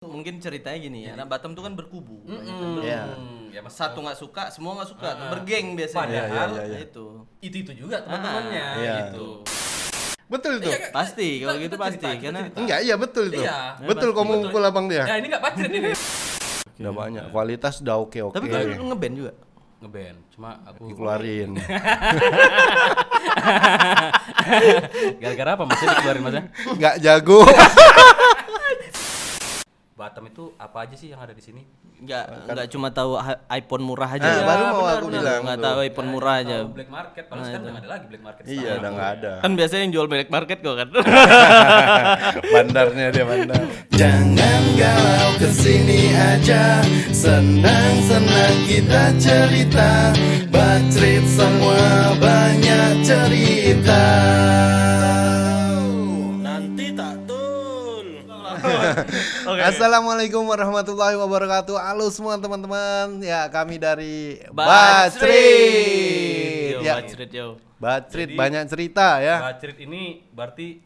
Mungkin ceritanya gini ya, anak Batam tuh kan berkubu. Ya, Satu nggak suka, semua nggak suka, bergeng biasanya. Padahal itu juga teman-temannya gitu. Betul itu. Pasti kalau gitu pasti karena Enggak, iya betul itu. Iya. Betul kamu mukul abang dia. Nah, ini enggak pacret ini. Udah banyak, kualitas udah oke. tapi kan lu ngeband juga. Ngeband, cuma aku Dikeluarin. gara-gara apa maksudnya dikeluarin Mas? Enggak jago. Batam itu apa aja sih yang ada di sini? Enggak cuma tahu iPhone murah aja. Nah, baru mau benar, aku benar. bilang Enggak tuh. tahu iPhone murah aja. Tahu black market, padahal sekarang udah nggak ada lagi black market. Iya, udah enggak ada. Kan biasanya yang jual black market kok kan. Bandarnya dia bandar. Jangan galau, kesini aja. Senang-senang kita cerita. Bacrit semua banyak cerita. Nanti tak tul. Assalamualaikum warahmatullahi wabarakatuh. Halo semua teman-teman. Ya, kami dari Bacrit. Yo, Ya, Bacrit yo. Bacrit Jadi, banyak cerita ya. Bacrit ini berarti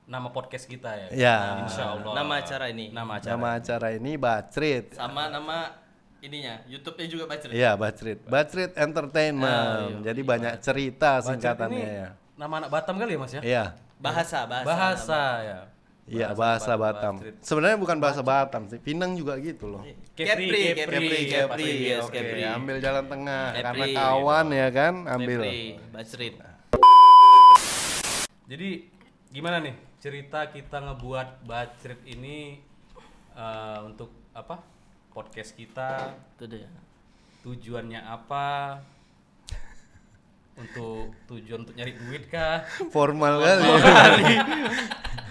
nama podcast kita ya. Ya. Insya Allah. Nama acara ini. Nama acara. Nama acara ini Bacrit. Sama nama ininya, YouTube-nya juga Bacrit. Iya, Bacrit. Bacrit Entertainment. Jadi banyak cerita Bacrit singkatannya ini ya. nama anak Batam kali ya Mas ya? Iya. Bahasa. Ya. Iya, bahasa Batam. Bacrit. Sebenarnya bukan bahasa Batam sih. Pinang juga gitu loh. Kepri, yes, Oke. Kepri. Ya, ambil jalan tengah Kepri. karena kawan ya kan, ambil. Kepri, Bacrit. Jadi gimana nih cerita kita ngebuat Bacrit ini untuk apa? Podcast kita Itu dia. tujuannya apa? Tujuan untuk nyari duit kah? Formal kali.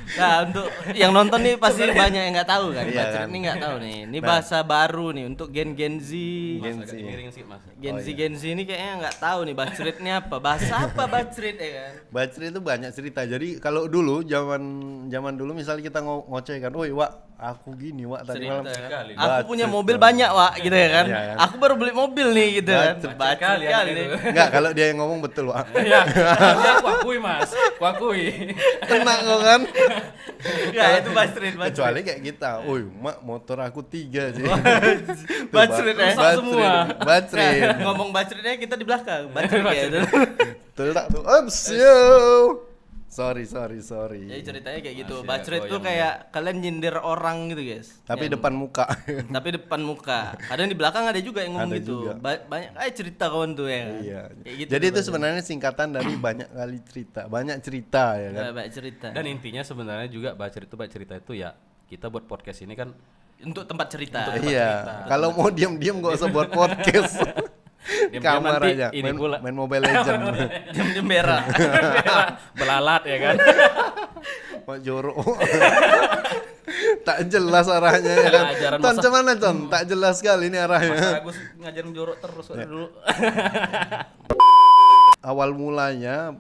Nah, untuk yang nonton nih pasti banyak yang nggak tahu kan. Iya Bacrit kan. ini nggak tahu nih. Ini Nah. bahasa baru nih untuk Gen Z. Gen Mas, Z. agak miring sih Mas. Gen Z ini kayaknya nggak tahu nih Bacrit ini apa. Bahasa apa Bacrit ya kan? Bacrit itu banyak cerita. Jadi kalau dulu zaman dulu misalnya kita ngoceh kan, "Woi, Wak, aku gini, Wak, tadi malam." Cerita kan. Kali. Aku punya Bacrit mobil dong. banyak, Wak, gitu ya kan. Iya, kan? Aku baru beli mobil nih gitu kan. Bacrit. Bacrit Kali kali anak nih. itu. Enggak, kalau dia yang ngomong betul, Wak. Iya, aku akui Mas, aku akui. Tenang kok kan. Ya itu Bacrit. Kecuali kayak kita, "Woi, Mak, motor aku 3 sih." Bacrit ya. Rusak semua. Bacrit. Nah, ngomong Bacritnya kita di belakang. Bacrit ya itu. Betul tak tuh? Ops, yo. Sorry. Jadi ceritanya kayak gitu. Masih Bacrit goyang tuh kayak kalian nyindir orang gitu, guys. Tapi Yang- depan muka. tapi depan muka. Kadang di belakang ada juga yang ngomong Ada gitu. juga. Banyak cerita kawan tuh ya. kan? Iya. Kayak gitu Jadi tuh itu Bacrit. sebenarnya singkatan dari banyak kali cerita, banyak cerita ya kan. Banyak cerita. Dan intinya sebenarnya juga Bacrit itu ya kita buat podcast ini kan Untuk tempat cerita. Iya. Kalau mau diam-diam gak usah buat podcast. Diam-diam Kamar nanti aja. ini pula. Main Mobile Legend. Jam berak. belalat ya kan. Mak jorok. Tak jelas arahnya ya kan. Ajaran Ton, masa- cuman Ton, tak jelas sekali ini Mas arahnya. Agus ngajarin jorok terus dulu. Awal mulanya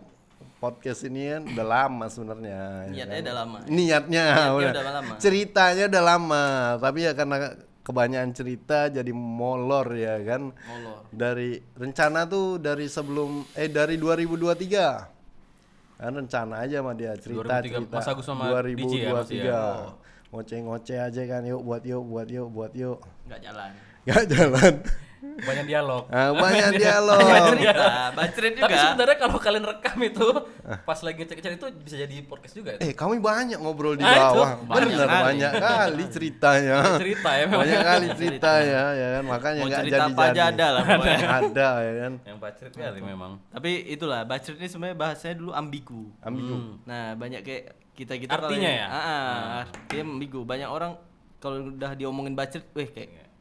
podcast ini kan udah lama sebenarnya. ya Niatnya kan? udah lama. Niatnya udah lama. Ceritanya udah lama, tapi ya karena kebanyakan cerita jadi molor ya kan. Molor. Dari rencana tuh dari dari 2023. Kan rencana aja sama dia 2003, cerita. Mas Agus sama DJ ya, Mas, 2023. ya? Ngoceh-ngoceh aja kan, yuk buat yuk. Enggak jalan. Gak jalan. Banyak dialog. Nah, banyak dialog. Cerita. Bacrit juga. Tapi sebenarnya kalau kalian rekam itu pas lagi ngecek-ngecek itu bisa jadi podcast juga ya? Kami banyak ngobrol di Ah, itu bawah. banyak Bener, kali. banyak kali ceritanya. Cerita ya memang. Banyak kali ceritanya ya kan, makanya Mau nggak cerita jadi apa aja ada lah pokoknya. Ada ya kan. Yang Bacrit kali memang. Tapi itulah Bacrit ini sebenarnya bahasanya dulu ambigu. Ambigu. Nah, banyak kayak kita Artinya ya? Artinya ambigu. Banyak orang kalau udah diomongin Bacrit,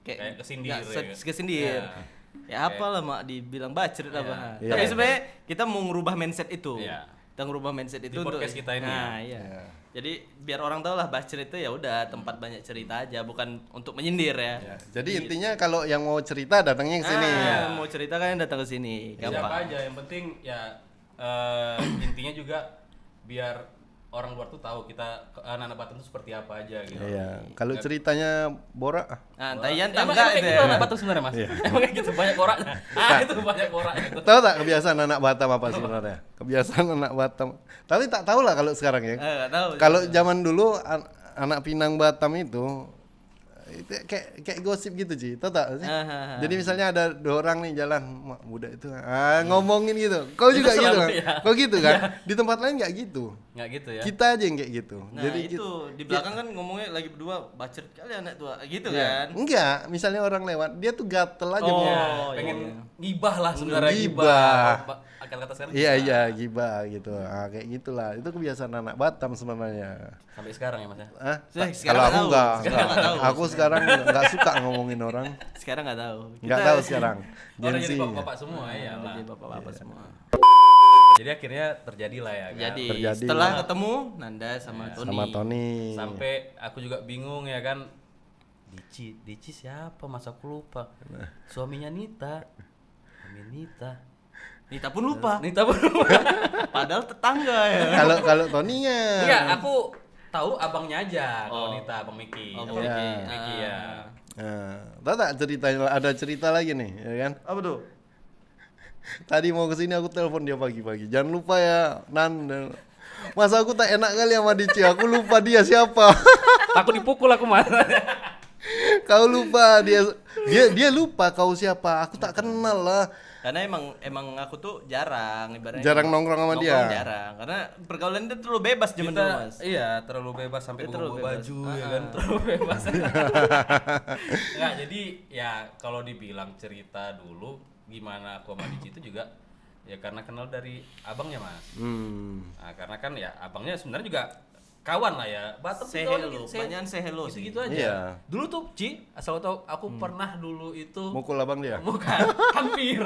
Kayak kesindir nggak ya. kesindir. Ya. Ya apalah mak dibilang Bacrit apa. Iya. Tapi sebenarnya kita mau ngerubah mindset itu. Iya. Kita ngerubah mindset itu Di podcast kita ini Nah, ya. iya. Jadi biar orang tahu lah Bacrit itu ya udah tempat banyak cerita aja, bukan untuk menyindir ya. Ya, jadi intinya kalau yang mau cerita datangnya ke sini. Mau cerita kan datang ke sini. Siapa Gampang. aja yang penting ya intinya juga biar orang luar tuh tahu kita anak-anak Batam tuh seperti apa aja gitu. Iya. Kalau ceritanya Bora, Nah, Tayan Emang tangga kayak itu gitu ya. anak Batam sebenarnya Mas. Emang kayak gitu banyak koraknya. Itu banyak korak itu. tahu tak kebiasaan anak Batam apa sebenarnya? Kebiasaan anak Batam. Tapi tak tahu lah kalau sekarang ya. Nggak tahu. Kalau zaman dulu anak Pinang Batam itu itu kayak gosip gitu Ci, tau tak sih? Ah. Jadi misalnya ada 2 orang nih jalan, "Mak, muda itu ngomongin gitu. Kau Itu juga gitu selalu, kan? ya. Kau gitu kan? Di tempat lain nggak gitu. Nggak gitu ya. Kita aja yang kayak gitu. Nah Jadi itu di belakang kan ngomongnya lagi berdua bacot kali anak tua gitu Iya. kan. Enggak, misalnya orang lewat, dia tuh gatel aja. Oh, Bro. Ya, iya, pengen iya. ngibah lah sebenarnya Ngibah. Akan kata sekarang. Iya ngibah. iya gibah gitu. Kayak gitulah. Itu kebiasaan anak Batam sebenarnya. Sampai sekarang ya Mas ya. Hah? Sekarang Kalau nggak aku tahu. enggak, Sekarang nggak tahu. Aku sekarang nggak suka ngomongin orang. Sekarang nggak tahu. Nggak tahu sekarang. Orang Gen jadi Z. bapak-bapak semua ya lah. Jadi bapak-bapak semua. Jadi akhirnya terjadilah ya kan. Jadi Terjadi. setelah ketemu Nanda sama Tony. Sama Tony. Sampai aku juga bingung ya kan. Dici siapa? Mas aku lupa. Suaminya Nita. Nita pun lupa. Nita pun Padahal tetangga ya. Kalau Tony-nya. Iya, aku tahu abangnya aja. Kalau Oh. Nita, Abang Miki. Oh, Abang Iya. Miki ya. Nah, tahu tak ceritanya, ada cerita lagi nih, ya kan? Apa tuh? Tadi mau kesini aku telepon dia pagi-pagi. Jangan lupa ya, Nan. Masa aku tak enak kali sama Dici, aku lupa dia siapa. Takut dipukul aku Mas. Kau lupa dia lupa kau siapa. Aku tak kenal lah. Karena emang aku tuh jarang ibaratnya. Jarang nongkrong sama dia. Jarang. Karena pergaulan dia terlalu bebas zaman dulu, Mas. Iya, terlalu bebas sampai Dia bawa terlalu bebas. baju ya kan, terlalu bebas. Enggak, jadi ya kalau dibilang cerita dulu gimana aku sama Dici itu juga ya karena kenal dari abangnya Mas. Nah, karena kan ya abangnya sebenarnya juga kawan lah ya. Batam Say tuh hello, kebanyakan say hello sih. gitu aja. Iya. Dulu tuh Ci, asal tau aku pernah dulu itu Mukul abang dia. bukan hampir.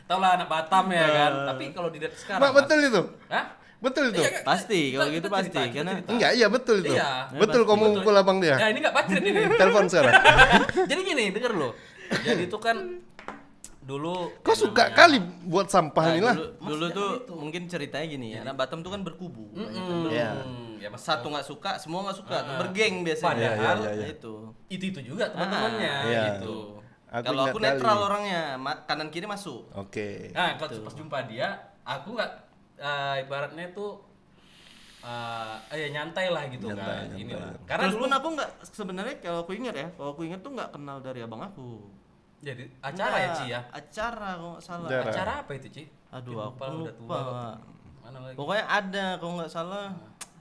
Tau lah anak Batam ya kan. Tapi kalau dilihat sekarang Mak, Mas, betul itu? hah? Betul itu? Iya, Pasti, kalau kita gitu cerita, pasti. kita Karena cerita. Enggak, iya betul itu. Iya. Betul kau mau Betul. mukul abang dia. Ya ini nggak bacot ini. Telepon sekarang. Jadi gini, denger lo. Jadi itu kan dulu Kau yang suka namanya- kali buat sampah Nah, ini lah. dulu tuh mungkin ceritanya gini ya. Anak Batam tuh kan berkubu. banyak kan berkubu. Iya. Ya Mas, Satu nggak suka, semua nggak suka. Bergeng biasanya. Padahal iya. Itu. itu juga teman-temannya Iya. gitu. Kalau aku ingat netral kali. orangnya, kanan kiri masuk. Oke. Nah, kalau pas jumpa dia, aku nggak ibaratnya tuh ya nyantai lah gitu kan. Ini lah. Karena Terus dulu pun aku nggak sebenarnya kalau aku ingat tuh nggak kenal dari abang aku. jadi acara ya Nggak, Ci ya. Acara kalau nggak salah. Acara. Acara apa itu Ci? Aduh, aku Udah lupa. tua. Mana lagi? Pokoknya ada kalau nggak salah.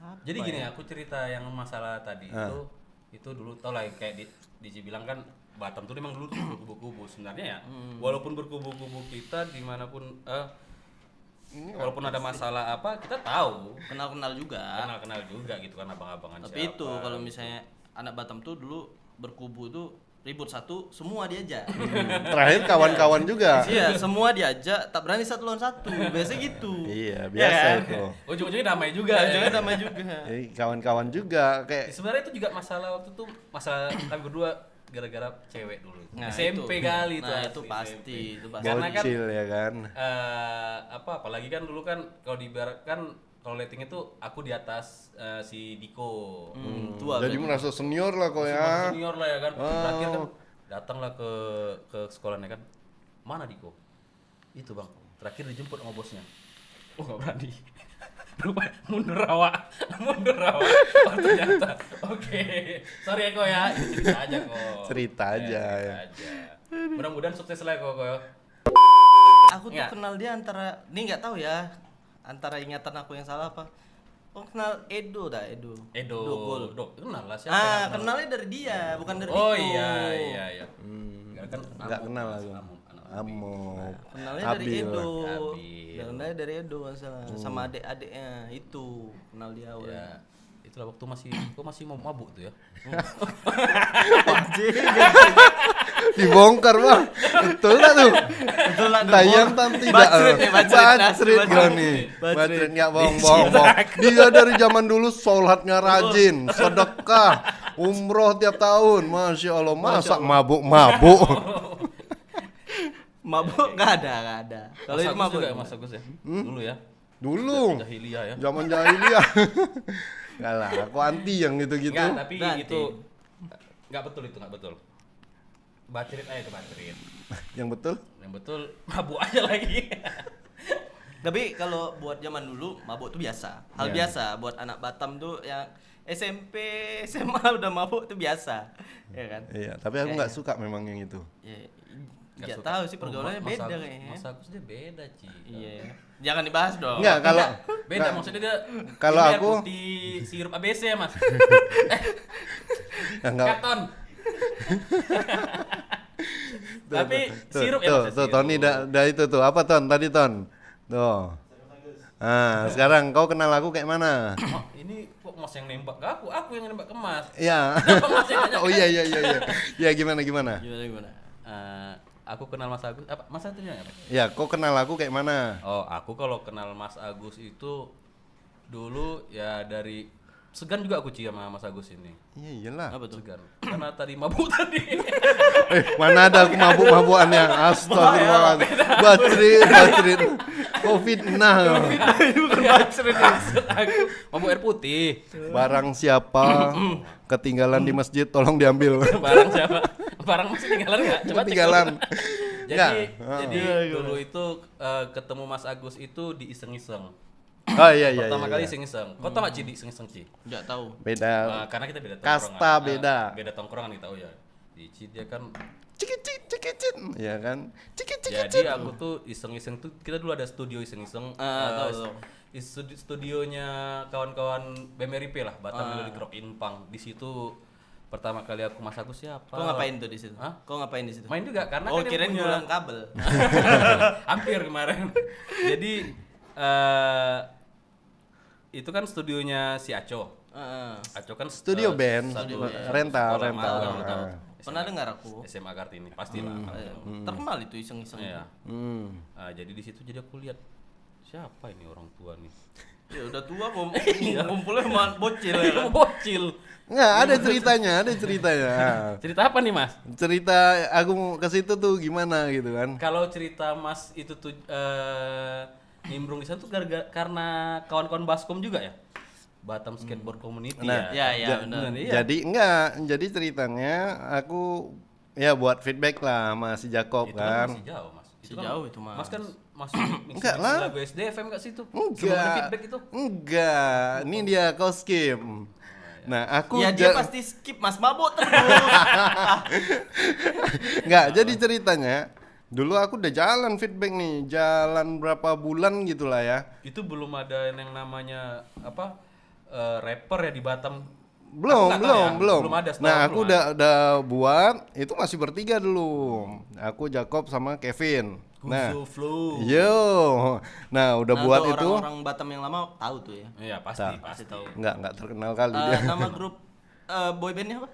Apa Jadi ya? gini, aku cerita yang masalah tadi itu dulu tau lah kayak Dici bilang kan Batam tuh memang dulu tuh berkubu-kubu sebenarnya ya. Walaupun berkubu-kubu kita dimanapun walaupun ada masalah apa kita tahu Kenal-kenal juga. kenal juga gitu kan abang-abangan Tapi siapa. itu kalau misalnya anak Batam tuh dulu berkubu tuh ribut satu, semua diajak. Terakhir kawan-kawan juga. Iya, semua diajak, tak berani satu lawan satu. Biasa gitu. Iya, Ya biasa kan? itu. Ujung-ujungnya damai juga. Jangan ya. damai juga. Jadi kawan-kawan juga kayak Sebenarnya itu juga masalah waktu itu masalah kami berdua gara-gara cewek dulu. Nah, SMP itu. kali itu. Nah, asli, itu pasti, SMP. itu pasti. Karena kan bocil ya kan. apalagi kan dulu kan kalau diibaratkan kalau rating itu aku di atas si Diko. Tua. Jadi merasa senior lah kau Masih ya. senior lah ya kan. Terakhir kan datanglah ke sekolahnya kan. Mana Diko? Itu Bang. Terakhir dijemput sama bosnya. Oh nggak berani. Lupa mundur awak. Oh ternyata. Oke. Sorry ya kok ya. Ini cerita aja kok. Cerita aja, Cerita ya. aja. Mudah-mudahan sukses lah kok. Aku tuh Nggak. kenal dia antara, ini nggak tahu ya, antara ingatan aku yang salah apa. Oh kenal Edo dah, Edo. Gol. Dok, kenal lah siapa Ah, yang kenalnya dari dia, bukan dari Oh Diko. iya. Enggak kenal aku. Amo. Kenalnya dari Abil. Edo. Abil. Kenalnya dari Edo nggak salah. Sama adik-adiknya itu kenal dia awal. Ya, itulah waktu masih mau mabuk tuh ya. Dibongkar bang. Betul lah tuh. Betul lah. Tayang tam tidak. Bacret nih, bacret. Bacret kau nih. Bacret nggak bohong. Dia dari zaman dulu sholatnya rajin, sedekah, umroh tiap tahun. Masya Allah, masa mabuk-mabuk. Mabuk nggak ada. Kalau itu mabuk. juga ya, Mas Agus ya. Dulu ya. Dulu, Jahiliyah ya. zaman jahiliyah. Enggak lah, aku anti yang gitu-gitu. Enggak, tapi Nanti. itu enggak betul itu, enggak betul. Bacrit aja itu bacrit. Yang betul? Yang betul mabuk aja lagi. Tapi kalau buat zaman dulu mabuk tuh biasa. Hal Iya. biasa buat anak Batam tuh yang SMP, SMA udah mabuk itu biasa. Ya kan? Iya, tapi aku nggak suka memang yang itu. Ya, Nggak nggak suka. tahu sih Oh, pergaulannya Mas beda Agus- kayaknya. Mas Agus dia beda, Ci. Iya. Jangan dibahas dong. Enggak, kalau Beda maksudnya dia kalau ini air aku- putih sirup ABC ya, Mas. enggak. Katon. Tapi sirup ya, tuh, Mas. tuh, Tony dah itu tuh. Apa Ton? Tadi Ton. Tuh. Ah, sekarang kau kenal aku kayak mana? Oh, ini kok Mas yang nembak ke aku yang nembak ke Mas. Iya. Mas yang nanya Oh iya. Ya gimana? Gimana? Aku kenal Mas Agus. Apa Mas itu apa? Ya, kau kenal aku kayak mana? Oh, aku kalau kenal Mas Agus itu dulu ya dari segan juga aku sama Mas Agus ini. Iya iyalah. Apa tuh? Segan. Karena tadi mabuk tadi. Mana ada aku mabuk-mabukannya. Astagfirullahaladzim. Batrit. Covid nah. Bukan maksud aku mabuk air putih. Barang siapa ketinggalan di masjid tolong diambil. Barang siapa? Barang masih tinggalan enggak? Coba cek Ketinggalan. dulu. Enggak. Jadi dulu itu ketemu Mas Agus itu di iseng-iseng. Oh iya. Pertama kali iseng-iseng. Kau tau gak Ci di iseng-iseng Ci? Enggak tahu. Beda. Karena kita beda Kasta tongkrongan. beda. Beda tongkrongan kita, oh ya. Di Ci dia kan Cikicit. Ya kan? Cikicit. jadi aku tuh iseng-iseng tuh kita dulu ada studio iseng-iseng. Tahu. Studionya kawan-kawan BMRIP lah, Batam Melodic Rock Inpang. Di situ pertama kali aku Mas Agus siapa? Kau ngapain tuh di situ? Hah? Kau ngapain di situ? Main juga karena Oh, kan dia kirain punya- gulang kabel. hampir kemarin. Jadi itu kan studionya si Aco. Heeh. Aco kan Studio band. satu Rental. sekolah magang, Tahu, tahu. Ah. Pernah dengar aku. SMA Kartini pastilah. Terkenal itu iseng-iseng. Iya. Hmm. Jadi di situ jadi aku lihat siapa ini orang tua nih. Ya udah tua kumpulnya sama bocil ya kan. Bocil. Nggak, ada ceritanya. Cerita apa nih Mas? Cerita aku ke situ tuh gimana gitu kan. Kalau cerita Mas itu tuh nimbrung di sana tuh karena kawan-kawan Baskom juga ya? Batam Skateboard Community Nah, ya? Ya, benar. Iya. Jadi ceritanya aku ya buat feedback lah sama si Jacob Itu kan. masih jauh Mas. Masih jauh itu, Mas. Mas kan masih Enggak lah. lagu SDFM gak sih itu? Enggak. feedback itu? Enggak. Ini dia kau skip. Nah, aku Ya dia pasti skip Mas mabuk terus. enggak, jadi ceritanya dulu aku udah jalan feedback nih, jalan berapa bulan gitulah ya. Itu belum ada yang namanya apa? Rapper ya di Batam. Belum. Belum ada. setahu Nah, aku aku belum udah buat itu masih bertiga dulu. Aku Jacob sama Kevin. Nah, Kuzo Flow. yo. Nah, udah buat tuh itu. orang Batam yang lama tahu tuh ya. Iya pasti Tak. pasti. tahu. Enggak terkenal kali dia. Nama grup boybandnya apa?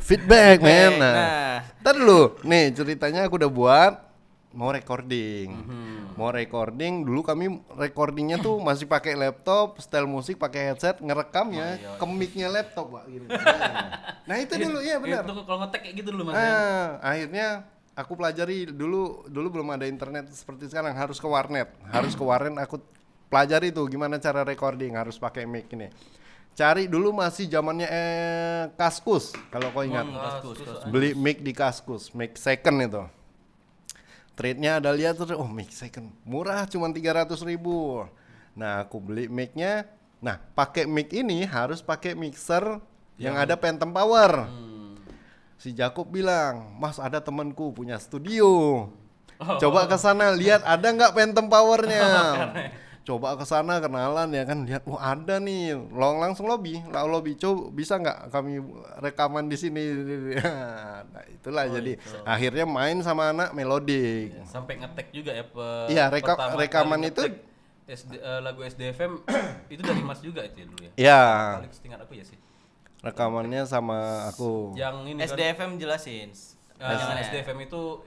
Feedback, men. Nah, Nah, ntar dulu. Nih, ceritanya aku udah buat mau recording. Mau recording, dulu kami recordingnya tuh masih pakai laptop, style musik pakai headset, ngerekamnya ke mic-nya laptop, Pak, gitu. Nah, itu dulu ya benar. Itu kalau ngetek kayak gitu dulu Mas. Akhirnya aku pelajari dulu belum ada internet seperti sekarang, harus ke warnet. Harus ke warnet aku pelajari tuh gimana cara recording, harus pakai mic ini. Cari dulu masih zamannya Kaskus kalau kau ingat. Kaskus. Beli mic di Kaskus, mic second itu. Trade-nya ada lihat tuh, oh mic second murah cuma 300.000. Nah, aku beli mic-nya. Nah, pakai mic ini harus pakai mixer yang ada Phantom Power. Si Jacob bilang, "Mas, ada temanku punya studio. Coba ke sana lihat ada nggak Phantom Power-nya." Coba ke sana kenalan ya kan, lihat wah ada nih, langsung lobby, coba bisa nggak kami rekaman di sini. Nah, itulah jadi akhirnya main sama anak Melodic. Sampai ngetek juga ya. Iya, pertama rekaman kali itu ngetek lagu SDFM itu dari Mas juga itu ya dulu ya. ya Paling setingkat aku ya sih. rekamannya sama aku. Yang ini SDFM jelasin. kan SDFM itu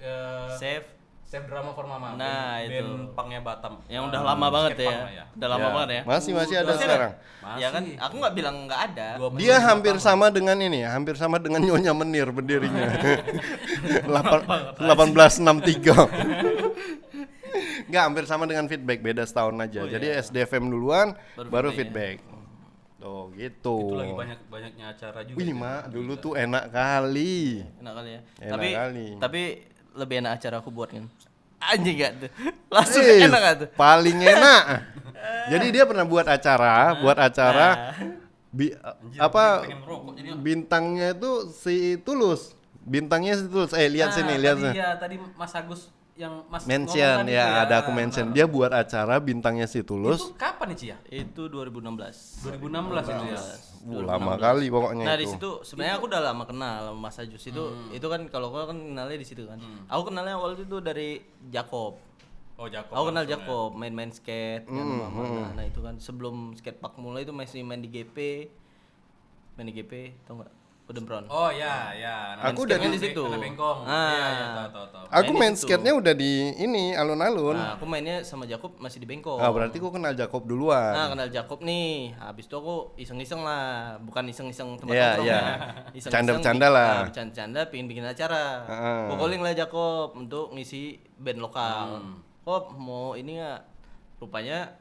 Save Drama for Mama. Nah, band, itu. band punknya Batam. yang udah lama banget skate ya. punk lah Udah lama Ya, banget ya. Masih ada Masih ada? sekarang. Ya kan, aku nggak bilang nggak ada. 2 menit Dia di hampir Batam. sama dengan ini, hampir sama dengan Nyonya Menir berdirinya. 1863. Enggak, hampir sama dengan feedback, beda setahun aja. Jadi SDFM duluan, baru feedback. Oh, gitu. Itu lagi banyaknya acara juga. Wih, itu. Mak, dulu tuh enak kali. Enak kali ya. Enak kali. Tapi lebih enak acara aku buat kan. Anjing gak tuh? Langsung Is, enak gak tuh? paling enak. Jadi dia pernah buat acara Anjir, apa pengen merokok jadi. bintangnya itu si Tulus. Bintangnya si Tulus. Lihat sini, lihat sini. Tadi Mas Agus yang Mas Mention ngomong tadi ya, tuh ada aku mention. Dia buat acara bintangnya si Tulus. Itu kapan nih, Ci ya? Itu 2016. 2016 itu ya. Lama kali pokoknya Nah, itu. di situ sebenarnya aku udah lama kenal sama Mas Ajus itu kan kalau kau kan kenalnya di situ kan. Aku kenalnya awal itu dari Jakob. Oh, Jakob. Aku kenal langsung ya. Jakob, main-main skate kan sama Nah, itu kan sebelum skatepark mulai itu masih main di GP. Main di GP, tau enggak? Udembron. Oh ya, ya. Aku udah di situ. Kena bengkong. Ah. Iya, iya, tahu. Aku main di main situ. skate-nya udah di ini alun-alun. Nah, aku mainnya sama Jakob masih di Bengkok. Berarti kau kenal Jakob duluan. Nah, kenal Jakob nih. Habis itu aku iseng-iseng lah, bukan iseng-iseng tempat Iya, nongkrong iya. ya. Iseng-iseng Canda-bercanda lah. Bercanda-canda pengen bikin acara. Heeh. Gua calling lah Jakob untuk ngisi band lokal. Kok mau ini enggak? Rupanya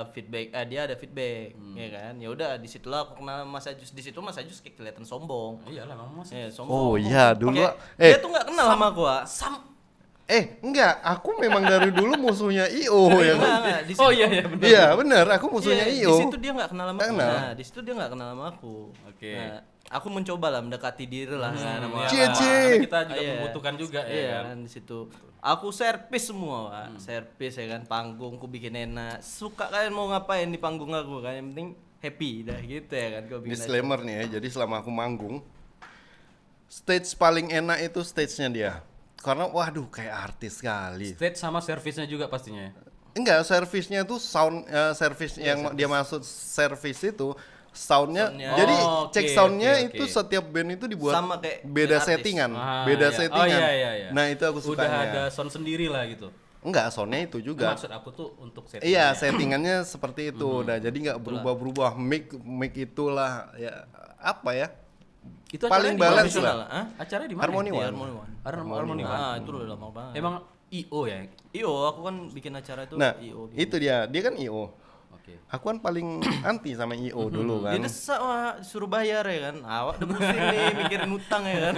feedback dia ada feedback ya kan. Ya udah di situlah aku kenal Mas Ajus. Di situ Mas Ajus kayak kelihatan sombong. Iyalah, Mas. Ya, Oh sombong. iya, dulu. Dia tuh enggak kenal sama gua. Enggak, aku memang dari dulu musuhnya IO ya kan. Enggak, di Oh situ- iya, iya benar. Iya, benar, aku musuhnya Iya, IO. Di situ dia nggak kenal sama Nggak aku. kenal. Nah, di situ dia nggak kenal sama aku. Oke. Nah, aku mencoba lah mendekati diri lah sama Iya, Cie, Pak. cie. Karena kita juga Iya. membutuhkan juga ya Iya kan. kan di situ. Aku servis semua, Pak. Servis ya kan, panggungku bikin enak. Suka kalian mau ngapain di panggung aku kan, yang penting happy dah gitu ya kan gua bikin aja. Disclaimer nih ya, jadi selama aku manggung, stage paling enak itu stage-nya dia. Karena waduh kayak artis sekali. Stage sama servisnya juga pastinya. Enggak, servisnya tuh sound service yang dia maksud service itu soundnya. Soundnya. Jadi Oh, cek oke, soundnya oke, itu oke. setiap band itu dibuat Sama kayak beda band artis. settingan, Ah, beda iya. settingan. Oh, iya. Nah itu aku Udah sukanya. ada sound sendiri lah gitu. Enggak, soundnya itu juga. Maksud aku tuh untuk setting. Iya, settingannya seperti itu. Nah, jadi nggak berubah-berubah. Mic itulah ya apa ya? Itu Paling acaranya di mana? balance Profesional lah. Hah? Acaranya di mana? Harmony Di One. Harmony One. Harmony One. Ah, itu udah lama banget. Emang IO ya? IO, aku kan bikin acara itu Nah, IO. itu dia kan IO. Oke. Aku kan paling anti sama IO dulu kan. Dia desak wah, suruh bayar ya kan. Awak udah pusing nih mikirin utang ya kan.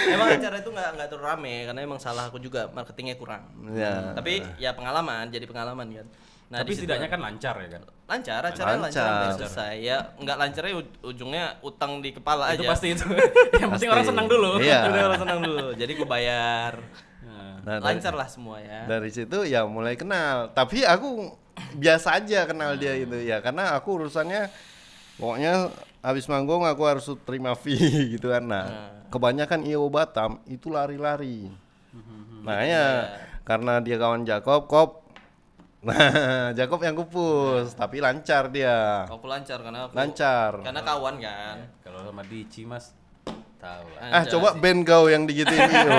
Emang acara itu nggak terlalu rame karena emang salah aku juga marketingnya kurang. Ya. Tapi ya pengalaman, jadi pengalaman kan. Nah, Tapi di situ setidaknya kan lancar ya kan? lancar, acaranya lancar, Lancar. sampai selesai. Ya nggak lancarnya ujungnya utang di kepala Itu aja. pasti itu. Yang penting Pasti. orang senang dulu. Iya. Udah orang senang dulu. Jadi gue bayar. Nah, Lancar lah semua ya. dari situ ya mulai kenal. Tapi aku biasa aja kenal dia itu ya karena aku urusannya pokoknya habis manggung aku harus terima fee gitu kan. Nah, kebanyakan IO Batam itu lari-lari. Makanya karena dia kawan Jakob, nah Jakob yang kupus, tapi lancar dia. Aku lancar karena aku Lancar. karena kawan kan. Kalau sama Dici Mas tahu lah. Ah, coba band kau yang digituin IO.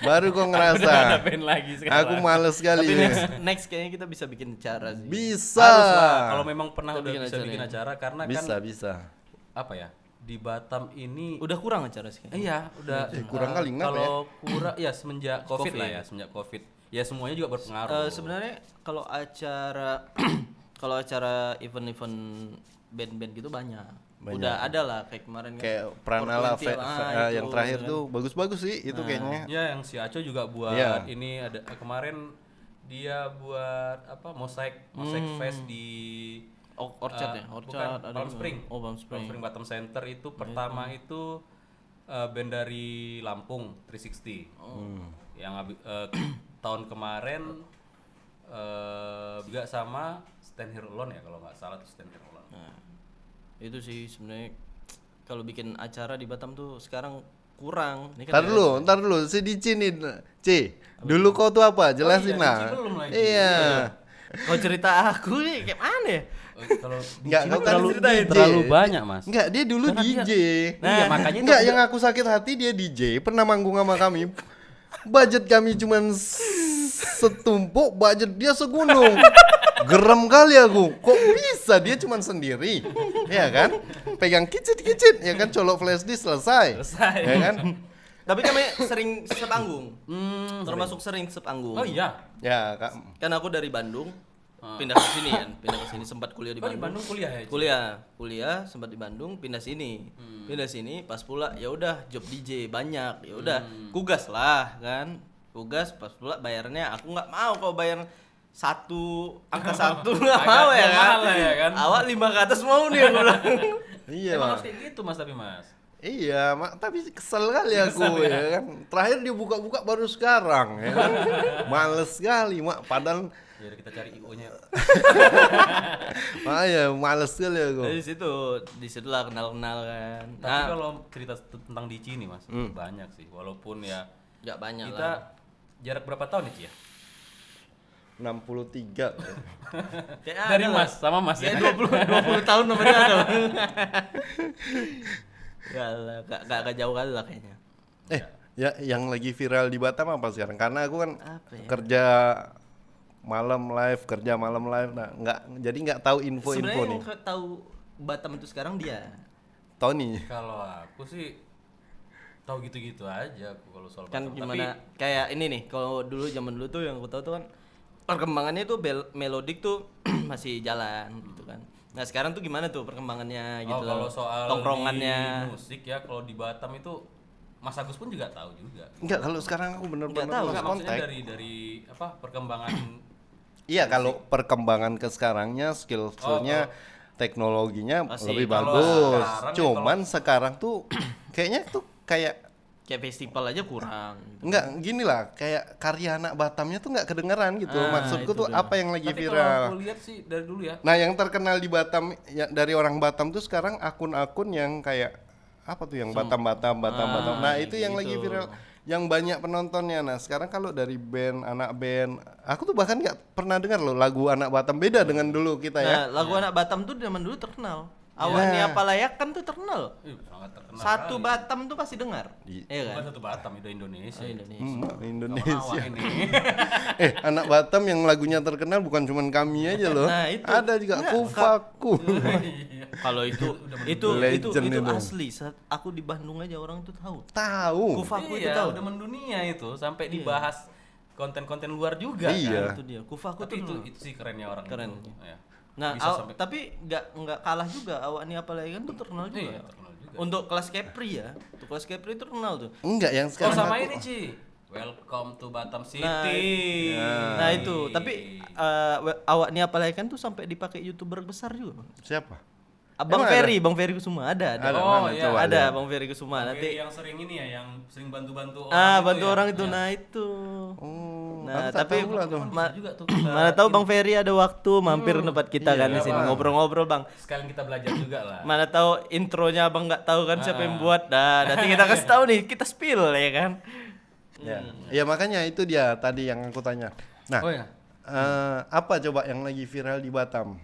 Baru kau Ada ngerasa. band lagi sekarang. Aku males sekali. Tapi next kayaknya kita bisa bikin acara sih. Bisa. Harus lah kalau memang pernah Kita udah bikin bisa acara bikin ya. acara karena Bisa, kan bisa. apa ya? Di Batam ini Udah kurang acara sih kayaknya. iya, udah kurang kali, kenapa kalau kurang ya semenjak Covid Covid. lah ya, semenjak Covid. Ya semuanya juga berpengaruh. Sebenarnya kalau acara kalau acara event-event band-band gitu banyak. Udah ada lah kayak kemarin kan. Kayak Pranala 420 lah, itu, yang terakhir kan. tuh bagus-bagus sih itu kayaknya. Ya yang si Aco juga buat Iya. ini ada kemarin dia buat apa mosaik fest di Orchard ya, Orchard bukan, ada Palm juga. Spring. Oh, Palm Spring. Batam Center itu pertama itu band dari Lampung 360. Yang tahun kemarin juga sama Stand Here Alone ya kalau nggak salah tuh Stand Here Alone. Nah, itu sih sebenarnya kalau bikin acara di Batam tuh sekarang kurang. Ini kan Ntar dulu, si Dici nih, C. Dulu kau tuh apa? Jelasin iya, lah. Dici belum lagi. Iya. Kau cerita aku nih kayak mana ya? Kalau Enggak, kau kan ceritain, C. terlalu banyak mas. Enggak, dia dulu Karena DJ. Iya makanya itu Enggak, yang aku sakit hati dia DJ, pernah manggung sama kami. Budget kami cuman setumpuk, budget dia segunung. Gerem kali aku. Kok bisa dia cuman sendiri? Ya kan? Pegang kicit-kicit, ya kan colok flash disk selesai. Ya kan? Tapi kami sering sepanggung. Termasuk sering sepanggung. Oh iya. Ya, Kak. Kan aku dari Bandung pindah ke sini kan, pindah ke sini sempat kuliah di Oh di Bandung. Bandung kuliah ya? Ci? Kuliah sempat di Bandung, pindah sini. Pindah sini pas pula ya udah job DJ banyak. Ya udah kugas lah kan. tugas pas pula bayarnya aku nggak mau kalau bayar angka satu nggak mau ya kan. mahal lah ya kan. Awak 5 ke atas mau nih aku bilang. Iya Emang lah. harus kayak gitu mas tapi mas. Iya, tapi kesel kali aku ya kan. Terakhir dia buka-buka baru sekarang ya kan. Males sekali, Mak. Padahal Biar kita cari IO-nya. ya males sekali aku. Dari situ lah kenal-kenal kan. Tapi kalau cerita tentang Dici ini mas, banyak sih. Walaupun ya nggak banyak kita lah. jarak berapa tahun nih Ci ya? 63. Kayak Dari ada mas, sama mas lah. ya? Kayak 20 tahun namanya ada. Enggak lah, gak jauh kali lah kayaknya. Ya yang lagi viral di Batam apa sekarang? Karena aku kan Apa ya? kerja malam live. Nah, nggak tahu info-info Sebenarnya nih. yang tahu Batam itu sekarang dia. Tony. Kalau aku sih tahu gitu-gitu aja aku kalau soal Kan Batam. gimana kayak ini nih, kalau dulu zaman dulu tuh yang aku tahu tuh kan perkembangannya tuh melodik tuh masih jalan gitu kan. Nah, sekarang tuh gimana tuh perkembangannya gitu kalau loh. soal Tongkrongannya. di musik ya, kalau di Batam itu Mas Agus pun juga tahu juga. Enggak, kalau sekarang aku bener-bener Nggak tahu, lost Enggak, maksudnya contact. dari apa perkembangan Iya, kalau perkembangan ke sekarangnya skillnya teknologinya Masih. lebih Kalau bagus. sekarang ya, Cuman sekarang tuh kayaknya tuh kayak Kayak festival aja kurang gitu. enggak gini lah, kayak karya anak Batamnya tuh nggak kedengeran gitu. Maksudku itu tuh dia. apa yang lagi tapi kalau viral. aku lihat sih dari dulu ya. Nah, yang terkenal di Batam ya, dari orang Batam tuh sekarang akun-akun yang kayak apa tuh yang Batam. Nah, itu yang lagi gitu. viral, yang banyak penontonnya. Nah, sekarang kalau dari band, anak band, aku tuh bahkan nggak pernah dengar loh lagu anak Batam, beda dengan dulu kita ya. Nah, lagu anak Batam tuh zaman dulu terkenal. Awak nih apa layak kan tuh terkenal. Sangat terkenal. Satu sekali. Batam tuh pasti dengar. Iya kan? Bukan satu Batam, itu Indonesia. Oh, Indonesia. Indonesia. Kawan awak ini. Anak Batam yang lagunya terkenal bukan cuman kami aja loh. Nah, itu. Ada juga Enggak, Kufaku. Kalau itu Legend itu. asli. Saat aku di Bandung aja orang itu tahu. Tahu. Kufaku itu Iya, tahu. udah mendunia itu sampai dibahas konten-konten luar juga. Iya. Kan? Itu dia. Kufaku Tapi tuh. itu sih kerennya orang Keren. itu. Ya. Nah, Bisa sampai tapi nggak kalah juga awak nih apalagi kan tuh terkenal juga. Iya, terkenal juga. Untuk kelas Kepri ya. Untuk kelas Kepri itu terkenal tuh. Enggak, yang Oh sekarang sama aku- ini Ci. Welcome to Batam City. Nah, itu. Tapi awak nih apalagi kan tuh sampai dipakai YouTuber besar juga. Bang. Siapa? Bang Emang Ferry, Bang Ferry Kusuma ada. Ada, Oh, mana? iya. Coba Ada lihat. Bang Ferry Kusuma Oke, nanti. yang sering ini ya, yang sering bantu-bantu orang. Bantu orang itu. Ya. Nah, itu. Oh, Nah, aku tak tapi tahu lah tuh. Juga tuh. mana tahu Bang Ferry ada waktu mampir tempat kita kan iya, di sini Bang. ngobrol-ngobrol, Bang. Sekalian kita belajar juga lah. Mana tahu intronya Abang nggak tahu kan siapa yang buat. Nah, nanti kita kasih tahu nih, kita spill ya kan. Ya. Ya makanya itu dia tadi yang aku tanya. Nah, Oh ya. apa coba yang lagi viral di Batam?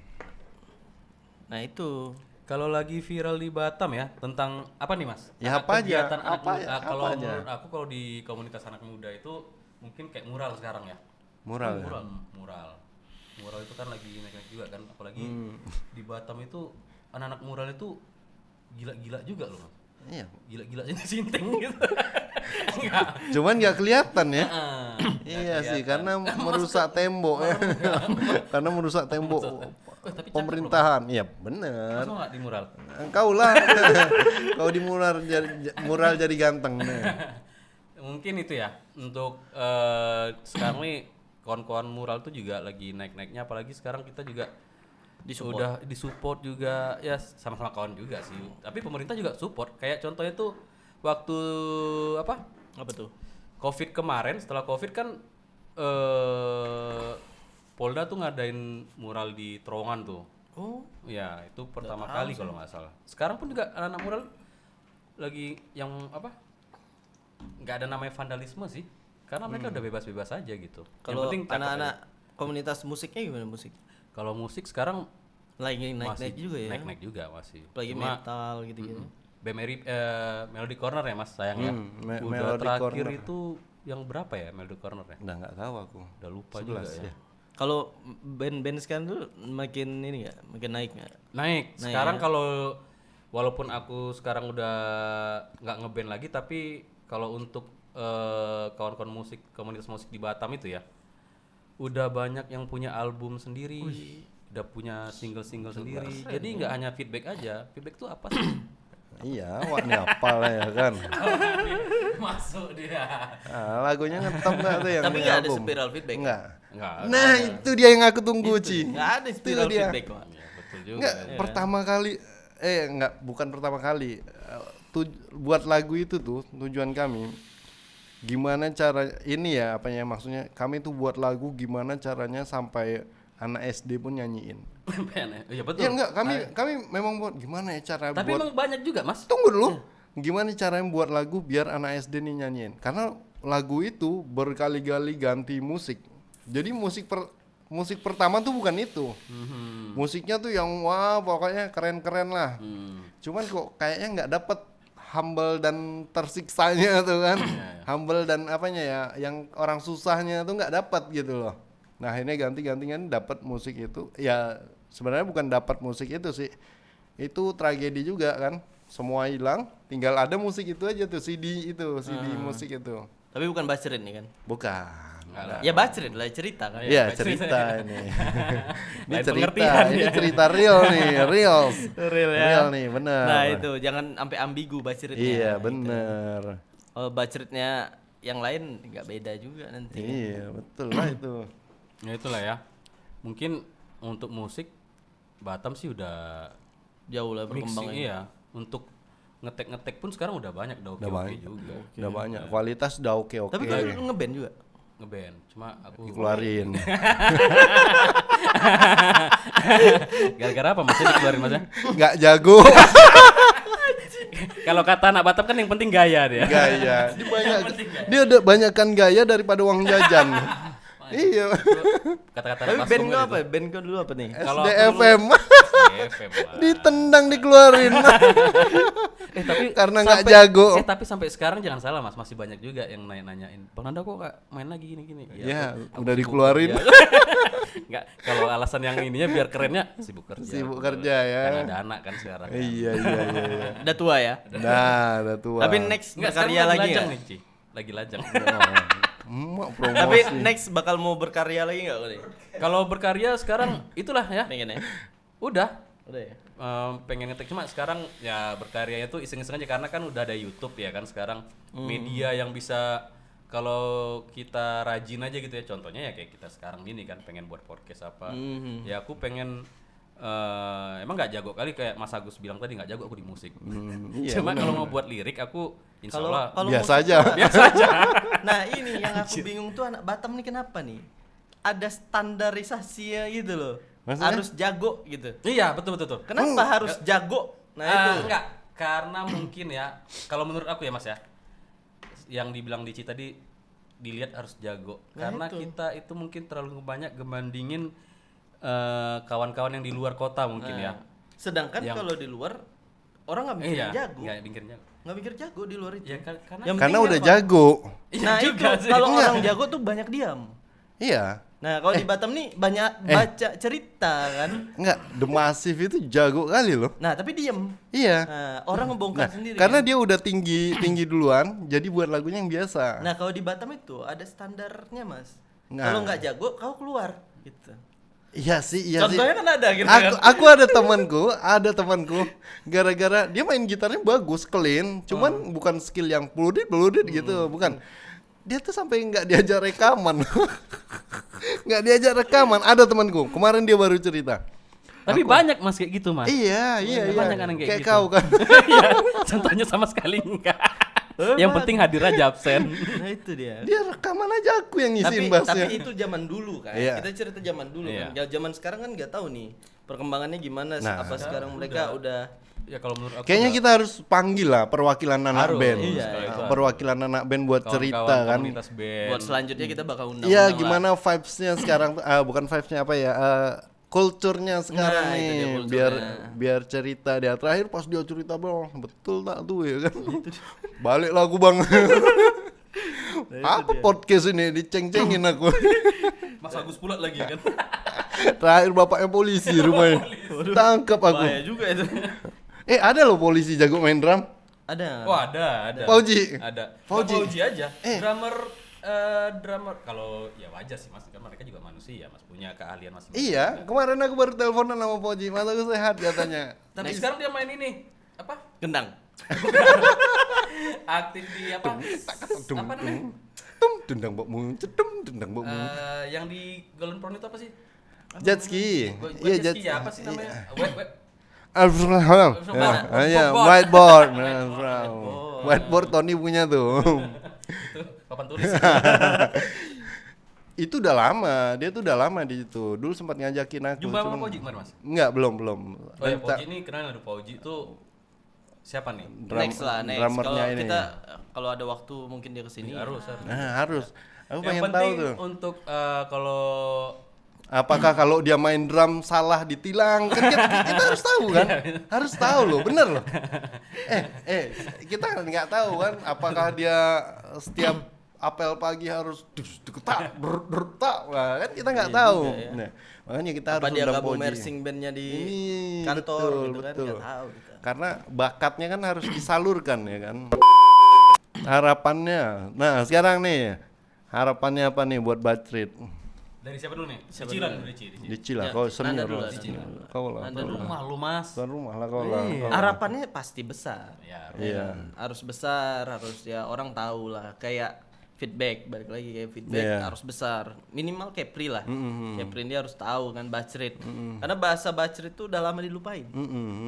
Nah, itu. Kalau lagi viral di Batam ya tentang apa nih Mas? Ya, apa aja, Kegiatan anak apa muda. ya, Kalau apa aja. menurut aku kalau di komunitas anak muda itu mungkin kayak mural sekarang ya. Mural. Ya? Mural itu kan lagi naik-naik juga kan, apalagi di Batam itu anak-anak mural itu gila-gila juga loh Mas. Iya. Gila-gila jadi sinting gitu. Enggak. Cuman nggak kelihatan ya. Ah, Iya sih, karena merusak tembok ya. Karena merusak tembok tapi cakep pemerintahan. Iya, Mas bener. mau nggak di mural? Engkau lah. Kau di mural jadi ganteng. Nih. Mungkin itu ya untuk sekarang nih kawan-kawan mural tuh juga lagi naik-naiknya, apalagi sekarang kita juga udah disupport juga ya, sama-sama kawan juga sih, tapi pemerintah juga support. Kayak contohnya tuh waktu apa Apa tuh? COVID kemarin, setelah COVID kan Polda tuh ngadain mural di terowongan tuh. Oh, Ya itu pertama kali kalau nggak salah. Sekarang pun juga anak-anak mural lagi yang apa, nggak ada namanya vandalisme sih, karena mereka udah bebas-bebas aja gitu. kalau cakep anak-anak aja. komunitas musiknya gimana musik? Kalau musik sekarang Lagi naik-naik masih juga ya. naik-naik juga masih. Lagi Cuma metal gitu-gitu. Melody Corner ya Mas sayang ya. Udah Melody terakhir Corner. itu yang berapa ya Melody Corner ya? Udah nggak tahu aku. Udah lupa juga 11 ya. Kalau band-band sekarang tuh makin ini nggak, makin naik nggak? Naik. Naik Sekarang ya. kalau walaupun aku sekarang udah nggak ngeband lagi, tapi kalau untuk kawan-kawan musik, komunitas musik di Batam itu ya, udah banyak yang punya album sendiri, udah punya single-single sendiri. Jadi nggak hanya feedback aja. Feedback tuh apa sih? Iya, wah ini apa lah ya kan. Masuk dia. Nah, lagunya ngetop nggak tuh yang Tapi punya nggak ada album? spiral feedback. Nggak. Enggak. Nah itu dia yang aku tunggu Ci. Nggak ada Itu spiral dia. feedback kok. Ya, betul juga. Nggak, ya. pertama kali bukan pertama kali. Buat lagu itu tuh tujuan kami gimana cara ini ya apanya maksudnya kami tuh buat lagu gimana caranya sampai anak SD pun nyanyiin. Iya betul. Ya enggak, kami memang buat gimana ya cara Tapi buat emang banyak juga, Mas. tunggu dulu. Gimana caranya buat lagu biar anak SD nih nyanyiin? Karena lagu itu berkali-kali ganti musik. Jadi musik pertama tuh bukan itu. Musiknya tuh yang wah pokoknya keren-keren lah. Cuman kok kayaknya nggak dapet humble dan tersiksanya tuh kan. Humble dan apanya ya yang orang susahnya tuh nggak dapat gitu loh. Nah ini ganti-gantian dapat musik itu. Ya sebenarnya bukan dapat musik itu sih. Itu tragedi juga kan. Semua hilang, tinggal ada musik itu aja tuh CD musik itu. Tapi bukan Bacrin nih kan? Bukan. Ya Bacrin lah cerita kan. Iya cerita ini. Ini Lain cerita, pengertian ini ya. cerita real nih, real ya. Real nih, bener. Nah itu jangan sampai ambigu Bacritnya. Iya bener. Oh Bacritnya yang lain nggak beda juga nanti. Iya betul lah itu. Ya itulah ya. Mungkin untuk musik Batam sih udah Jauh lah mixing, berkembangnya. iya. Untuk ngetek pun sekarang udah banyak, udah Udah oke banyak. juga. Udah banyak. Kualitas udah oke. Tapi kan lu ngeband juga. Ngeband. Cuma aku Dikeluarin. gara-gara apa Mas dikeluarin Mas? Nggak jago. Kalau kata anak Batam kan yang penting gaya dia. Gaya. Dia udah banyakkan gaya daripada uang jajan. Iya. Kata-kata Tapi anak band Baskom lu kan apa? Band kau dulu apa nih? Kalau aku SDFM. FM lah. Ditendang dikeluarin. Tapi Karena nggak sampai- jago. tapi sampai sekarang jangan salah Mas, masih banyak juga yang nanyain. Bang Nanda kok gak main lagi gini-gini? Ya, aku udah sibuk dikeluarin. kerja. Nggak, kalau alasan yang ininya biar kerennya sibuk kerja. Sibuk kerja ya. Karena ada anak kan sekarang. Kan. Iya. Udah tua ya. Nah, udah tua. Tapi next Nggak, berkarya sekarang lagi lajang nggak? nih, Ci. Lagi lajang. Emak promosi. Tapi next bakal mau berkarya lagi nggak kau nih? Kalau berkarya sekarang itulah ya. Pengen ya? Udah. Udah ya. Pengen ngetek cuma sekarang ya berkaryanya tuh iseng-iseng aja karena kan udah ada YouTube ya kan sekarang media yang bisa kalau kita rajin aja gitu ya contohnya ya kayak kita sekarang ini kan pengen buat podcast apa ya aku pengen emang nggak jago kali kayak Mas Agus bilang tadi nggak jago aku di musik iya, cuma kalau mau buat lirik aku insya Allah Kalau biasa musik aja. tuh- biasa aja. Nah ini yang aku bingung tuh anak Batam nih kenapa nih? Ada standarisasinya gitu loh. Maksudnya? Harus jago gitu. Iya betul tuh. Kenapa harus jago? Nah itu. Enggak, karena mungkin ya, kalau menurut aku ya Mas ya, yang dibilang Dici tadi dilihat harus jago. Nah, Karena itu. kita itu mungkin terlalu banyak ngebandingin kawan-kawan yang di luar kota mungkin ya. Sedangkan Yang- kalau di luar orang nggak mikir Iya, jago. nggak mikir jago. Nggak mikir jago di luar itu. Ya karena Yang Karena penting udah apa? jago. Iya Nah itu juga sih. kalau Enggak. orang jago tuh banyak diam. Iya. Nah kalau di Batam nih banyak baca cerita kan. Enggak, The Massive itu jago kali loh. Nah tapi diam. Iya. Nah, orang ngebongkar Nah, sendiri. karena kan? dia udah tinggi duluan, jadi buat lagunya yang biasa. Nah kalau di Batam itu ada standarnya mas. Nah. Kalau nggak jago kau keluar gitu. Iya sih. Contohnya kan ada gitu Aku ada temanku, gara-gara dia main gitarnya bagus, clean, cuman bukan skill yang peludit gitu, bukan. Dia tuh sampai nggak diajar rekaman, nggak diajar rekaman. Ada temanku, kemarin dia baru cerita. tapi banyak Mas kayak gitu Mas. Iya. banyak kan yang kayak gitu. kau kan. Iya, contohnya sama sekali enggak. Yang penting hadir aja absen. Nah itu dia. Dia rekaman aja aku yang ngisiin Tapi bassnya. itu zaman dulu kan. Iya. Kita cerita zaman dulu Iya. kan. Ya, zaman sekarang kan nggak tahu nih perkembangannya gimana. Nah. Apa sekarang mereka udah Ya kalau menurut aku Kayaknya udah- kita harus panggil lah perwakilan anak Harus, band. iya, itu Perwakilan anak band buat kawan-kawan cerita kan. komunitas band. buat selanjutnya kita bakal undang. Iya, gimana vibes-nya sekarang tuh? Bukan vibes-nya apa ya? Kulturnya sekarang Nah, itu dia nih, kulturnya. biar cerita dia terakhir pas dia cerita bang, betul tak tuh ya kan? Balik lah aku bang. Apa podcast ini diceng-cengin aku. Mas Agus pula lagi kan. Terakhir bapaknya polisi rumahnya, tangkap aku. Bahaya juga itu. Ada loh polisi jago main drum. Ada. Oh ada. Fauji. Ada. Fauji. Fauji aja. Eh. Drummer kalau ya wajar sih Mas, kan mereka juga manusia Mas, punya keahlian masing-masing. Iya, kemarin aku baru teleponan sama Fauji, mas aku sehat katanya. Tapi sekarang dia main ini apa? Gendang. Aktif di apa? Apa namanya? Dendang bokmu, cedem dendang bokmu. Yang di Golden Prawn itu apa sih? Jet ski. Iya, jet ski ya, apa sih namanya? Web. Whiteboard. Whiteboard Tony punya tuh. Itu papan tulis. Itu udah lama, dia tuh udah lama di situ. Dulu sempat ngajakin aku. Jumpa sama Pauji kemarin, Mas? Enggak, belum. Oh ya, Pauji ini kenal ada Pauji itu siapa nih? Next. Drummernya Kalau ini. kita kalau ada waktu mungkin dia kesini. Harus. Harus. Aku Yang pengen tahu penting tuh. untuk kalau Apakah kalau dia main drum salah ditilang? Kan kita harus tahu kan? Harus tahu loh, bener loh. Kita nggak tahu kan? Apakah dia setiap apel pagi harus deketak, bertak, kan kita nggak tahu. Juga, ya. Nah, makanya kita Apa harus dia undang gabung Poji. marching bandnya di Ini kantor betul, gitu kan? betul. Nggak tahu kita. Karena bakatnya kan harus disalurkan ya kan. Harapannya. Nah, sekarang nih harapannya apa nih buat Batrit? dari siapa dulu nih? Cicilan dulu, Ci. Dicil lah, Ya, kau Nanda senior dulu lah. lah, Nanda. Kau lah. Nanda kau dulu. lah. Rumah lu, Mas. Tuan rumah lah kau lah. kau lah. Harapannya pasti besar. Ya, Iya. Harus besar, harus ya orang tahu lah. Kayak feedback, balik lagi kayak feedback Iya. harus besar. Minimal Kepri lah. Kepri dia harus tahu kan Bacrit. Karena bahasa Bacrit itu udah lama dilupain.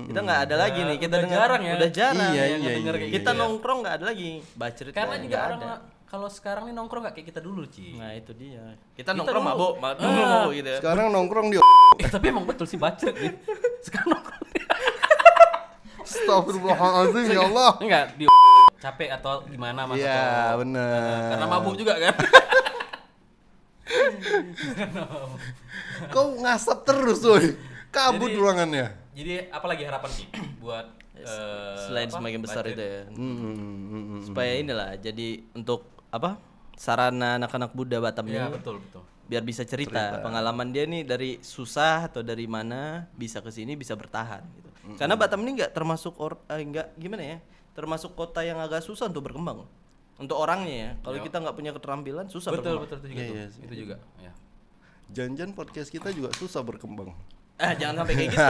Kita nggak ada lagi nih. Kita udah dengar jarang ya. Udah jarang. Iya, yang iya, denger iya, kayak iya. kita nongkrong nggak ada lagi. Bacrit karena nggak juga orang ada. kalau sekarang nih nongkrong nggak kayak kita dulu, Ci. Nah itu dia. Kita Kita nongkrong dulu. mabuk gitu. Sekarang nongkrong di Tapi emang betul sih bacot nih. Sekarang nongkrong Astagfirullahaladzim ya Allah. enggak di capek atau gimana Mas? Iya, atau benar. karena mabuk juga kan. Kau ngasap terus, woy. Kabut Jadi- ruangannya. Jadi apalagi harapan sih buat Selain apa, semakin besar budget? itu ya. Hmm. Supaya inilah jadi untuk apa? Sarana anak-anak muda Batam Iya, ini betul. biar bisa cerita pengalaman dia nih dari susah atau dari mana bisa ke sini bisa bertahan gitu. Karena Batam ini nggak termasuk nggak gimana ya? Termasuk kota yang agak susah untuk berkembang. Untuk orangnya ya. Kalau kita nggak punya keterampilan susah Betul, berkembang. betul itu juga. Iya, tuh. iya, Itu juga, ya. Jangan podcast kita juga susah berkembang. Jangan sampai kayak gitu.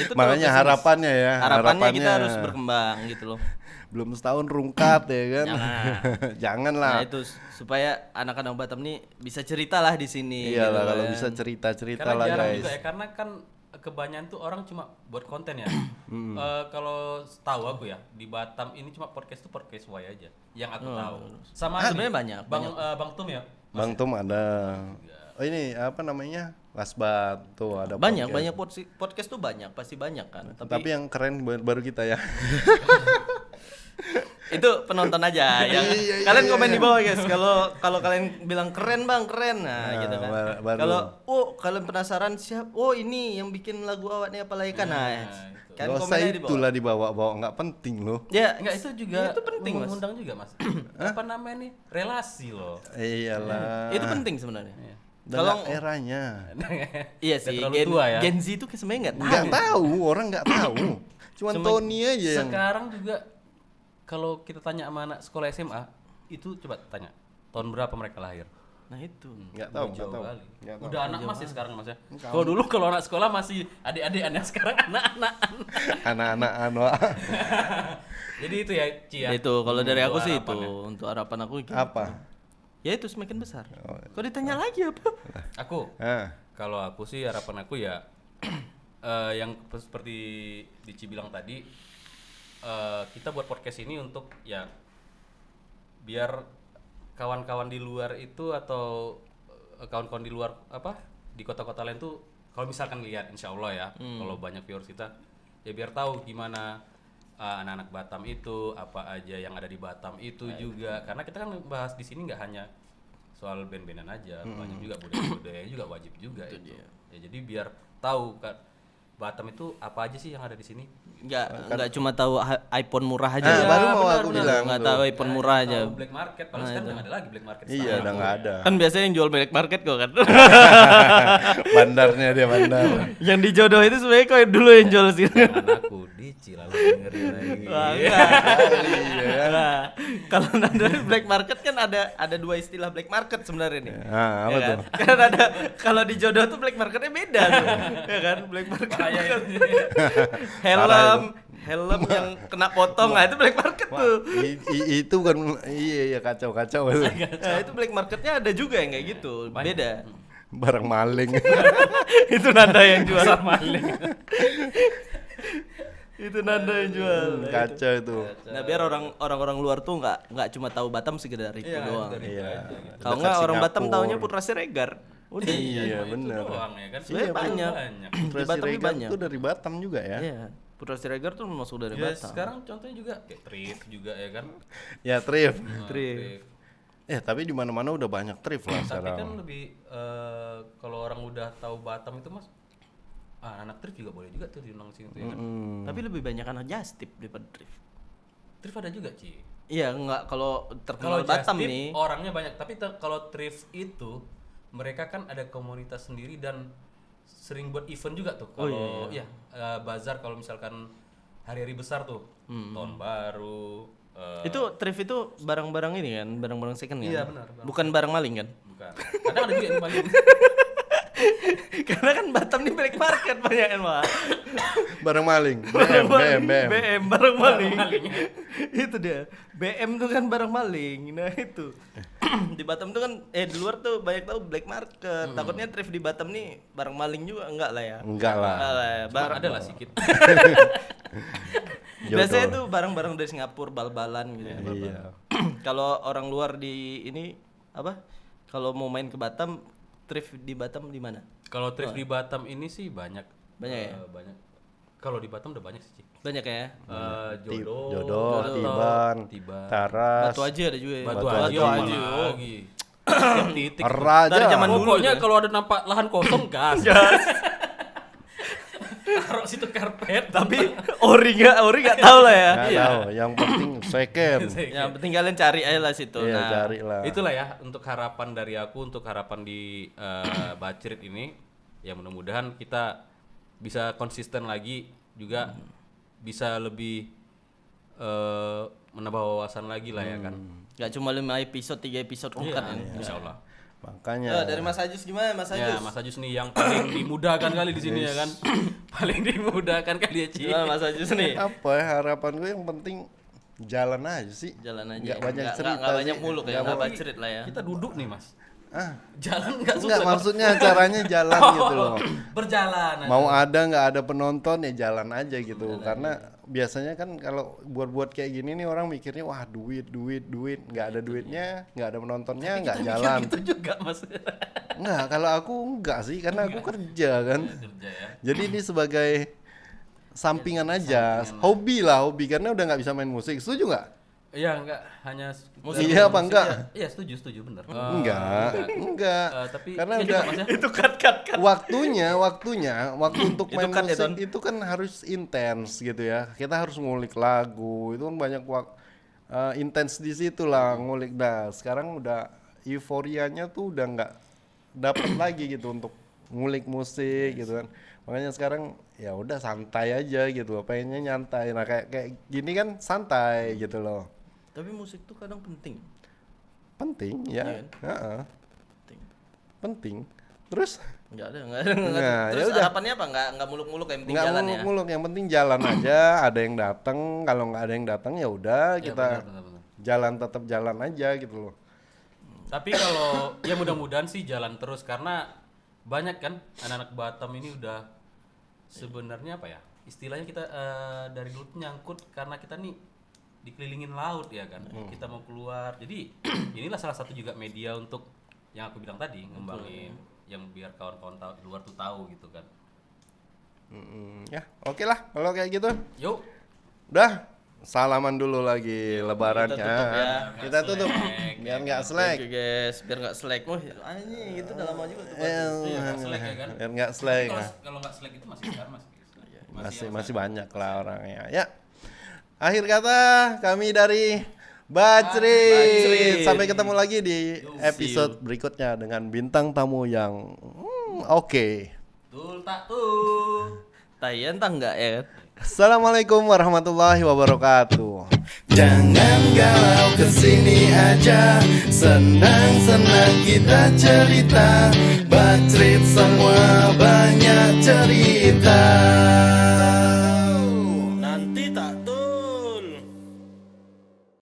Itu tuh Makanya bisnis. harapannya ya. Harapannya kita harus berkembang gitu loh. Belum setahun rungkat ya kan. Jangan lah. Nah itu supaya anak-anak Batam nih bisa cerita lah di sini. Iyalah gitu kalau kan. bisa cerita-cerita Karena lah jarang guys. juga ya, karena kan kebanyakan tuh orang cuma buat konten ya. Kalau tahu aku ya di Batam ini cuma podcast tuh podcast way aja yang aku tahu. Sama sebenarnya banyak, Bang Tum ya. Bang Tom ada. Oh ini apa namanya? Lasbat tuh ada Banyak podcast. podcast tuh banyak pasti banyak kan. Tapi yang keren baru kita ya. Itu penonton aja ya. Iya, Kalian iya, komen iya. di bawah guys. Kalau kalian bilang keren bang keren nah gitu kan. baru. Kalau kalian penasaran siapa? Oh ini yang bikin lagu awalnya apa lagi kan? Nah, kan Gak usah komen aja di bawah. itulah dibawa-bawa, nggak penting loh. Ya Enggak itu juga itu penting mas. mengundang juga Mas. Apa namanya nih? Relasi loh. Iyalah. Itu penting sebenarnya. Kalau Kalau eranya iya sih terlalu tua ya. Gen Z itu sebenarnya nggak tahu. nggak tahu, orang nggak tahu. Cuman Tony aja yang Sekarang juga kalau kita tanya sama anak sekolah SMA itu coba tanya tahun berapa mereka lahir. Nah itu. nggak tahu, nggak Jauh tahu. kali. Nggak tahu. Udah anak mas ya sekarang mas ya. Kalau dulu kalau anak sekolah masih adik-adikan, sekarang anak-anak. Anak-anak anu. Jadi itu ya Ci ya. Itu kalau dari aku sih itu harapannya. untuk harapan aku gitu. Apa? Ya itu semakin besar. Kok ditanya lagi apa? Aku Ah, kalau aku sih harapan aku ya yang seperti Dici bilang tadi kita buat podcast ini untuk ya biar kawan-kawan di luar itu atau kawan-kawan di luar apa di kota-kota lain tuh kalau misalkan lihat insya Allah ya kalau banyak viewers kita ya biar tahu gimana anak-anak Batam itu apa aja yang ada di Batam itu juga karena kita kan bahas di sini nggak hanya soal band-bandan aja banyak juga budaya-budaya juga wajib juga itu ya jadi biar tahu kan Batam itu apa aja sih yang ada di sini Enggak cuma tahu iPhone murah aja. Ah, baru mau benar, aku benar. bilang Enggak tuh. tahu iPhone murah aja. tahu black market padahal sekarang nggak ada lagi black market Iya, sekarang. udah nggak ada. Kan biasanya yang jual black market kok kan. Bandarnya dia bandar. Yang di Jodoh itu sebenarnya kok dulu yang jual sih. Anakku Dici lalu dengerin lagi Wah, enggak. Nah, kalau nanda black market kan ada dua istilah black market sebenarnya nih. Ah, apa Ya kan? tuh? Kan ada kalau di Jodoh tuh black marketnya beda tuh. Ya kan? Black market. bahaya itu. helm yang kena potong, nah itu black market Wah, tuh. itu kan iya kacau itu. Nah, itu black marketnya ada juga yang kayak gitu, Banyak. beda. Barang maling. Itu Nanda yang jual. Pasar maling. Itu Nanda yang jual. Nah, Kacau itu. Nah, biar orang-orang luar tuh nggak cuma tahu Batam sekedar itu Iya, doang. dari itu Iya. aja gitu. Kalau Dekat nggak orang Batam Singapura. taunya Putra Siregar. Udah. Iya, cuma itu bener. doang ya kan. Sebenarnya banyak. Di Putra Batam Siregar banyak. itu dari Batam juga ya. Iya. Putra Siregar tuh masuk dari Ya, Batam. sekarang contohnya juga kayak thrift juga ya kan. Ya thrift. Thrift. Tapi di mana-mana udah banyak thrift lah Tapi kan sekarang. lebih kalau orang udah tahu Batam itu mas, anak thrift juga boleh juga tuh diundang sini tuh ya kan. Tapi lebih banyak anak just tip daripada thrift. Thrift ada juga Ci. Iya, enggak kalau Kalau terkenal Batam just tip, nih. orangnya banyak. Tapi kalau thrift itu mereka kan ada komunitas sendiri dan sering buat event juga tuh. Kalau bazar kalau misalkan hari-hari besar tuh, tahun baru. Itu thrift itu barang-barang ini kan, barang-barang second kan? Iya, benar. Bukan barang maling kan? Bukan. Kadang ada juga yang paling Karena kan Batam nih black market banyak kan, Pak. Barang maling. BM. BM barang maling. Itu dia. BM tuh kan barang maling. Nah, itu. Di Batam tuh kan di luar tuh banyak tahu black market. Takutnya thrift di Batam nih barang maling juga enggak lah ya. Enggak lah. Enggak lah ya. Cuma ada lah sedikit. Biasanya tuh barang-barang dari Singapura, bal-balan gitu ya. Iya. Kalau orang luar di ini apa? Kalau mau main ke Batam, thrift di Batam di mana? Kalau thrift di Batam ini sih banyak. Banyak ya? Banyak. Kalau di Batam udah banyak sih. Ci. Banyak ya. Jodoh, Tiban, Taras, Batu Aji ada juga ya. Batu Batu Aji Aji. mana lagi. Tiap titik. Raja. Dari zaman dulu Pokoknya ya. kalau ada nampak lahan kosong gas. Taruh situ karpet. Tapi ori nggak tahu lah ya. Nggak tahu. Yang penting second. Yang penting kalian cari aja lah situ. Iya, Nah, cari lah. Itulah ya untuk harapan dari aku, untuk harapan di Bacrit ini, ya mudah-mudahan kita bisa konsisten lagi juga, bisa lebih menambah wawasan lagi lah ya kan. nggak cuma 5 episode, 3 episode ungkat ini. Insya Allah. Makanya Dari Mas Ajus gimana, Mas Ya Ajus? Mas Ajus nih yang paling dimudahkan kali di sini ya kan. Paling dimudahkan kali ya Ci. Gimana Mas Ajus nih? apa ya, harapan gue yang penting jalan aja sih. Jalan aja. Nggak banyak cerita nggak banyak sih. muluk ya, Nggak nggak banyak. bacerit lah ya. Kita duduk nih Mas. Enggak, Jalan nggak susah. maksudnya caranya jalan gitu loh. Berjalan aja. Mau ada nggak ada penonton ya jalan aja gitu. Karena biasanya kan kalau buat kayak gini nih orang mikirnya wah duit, nggak ada duitnya, nggak ada penontonnya, nggak jalan. Itu juga Mas. Nggak, kalau aku enggak sih karena aku kerja kan. Kerja ya. Jadi ini sebagai sampingan aja, hobi karena udah nggak bisa main musik. Setuju nggak? Iya enggak hanya Iya apa enggak? Iya setuju bener. Enggak. Tapi Karena iya udah juga, Mas, ya. Itu cut. waktu untuk Itu main kan, musik Eton. itu kan harus intens gitu ya. Kita harus ngulik lagu, itu kan banyak intens di situ lah ngulik. Nah, sekarang udah euforianya tuh udah nggak dapat lagi gitu untuk ngulik musik gitu kan. Makanya sekarang ya udah santai aja gitu, pengennya nyantai. Nah, kayak gini kan santai gitu loh. Tapi musik tuh kadang penting. Penting ya. Iya Heeh, Penting. penting. Terus Enggak ada. Nah, Terus ya udah. harapannya apa? Enggak muluk-muluk yang penting nggak jalan ya. muluk-muluk, yang penting jalan aja. Ada yang datang, kalau nggak ada yang datang ya udah Iya, kita benar. jalan, tetap jalan aja gitu loh. Tapi kalau ya mudah-mudahan sih jalan terus, karena banyak kan anak-anak Batam ini udah sebenarnya apa ya? Istilahnya kita dari dulu tuh nyangkut karena kita nih dikelilingin laut ya kan. Kita mau keluar. Jadi inilah salah satu juga media untuk yang aku bilang tadi, ngembangin yang biar kawan-kawan tahu di luar tuh tahu gitu kan. Ya oke lah kalau kayak gitu. Yuk. Udah salaman dulu lagi lebarannya. kita tutup ya. Kita tutup biar nggak slack. Oke guys, biar enggak slack. Oh, anjing itu udah lama juga tuh. Iya, nggak slack ya kan. Biar nggak slack. Kalau nggak slack itu masih besar Mas. Masih banyak lah orangnya. Ya. Akhir kata kami dari Bacrit. Sampai ketemu lagi di episode berikutnya dengan bintang tamu yang oke. Tul tak tuh. Tayan tak enggak ya? Assalamualaikum warahmatullahi wabarakatuh. Jangan galau, kesini aja. Senang-senang kita cerita. Bacrit semua banyak cerita.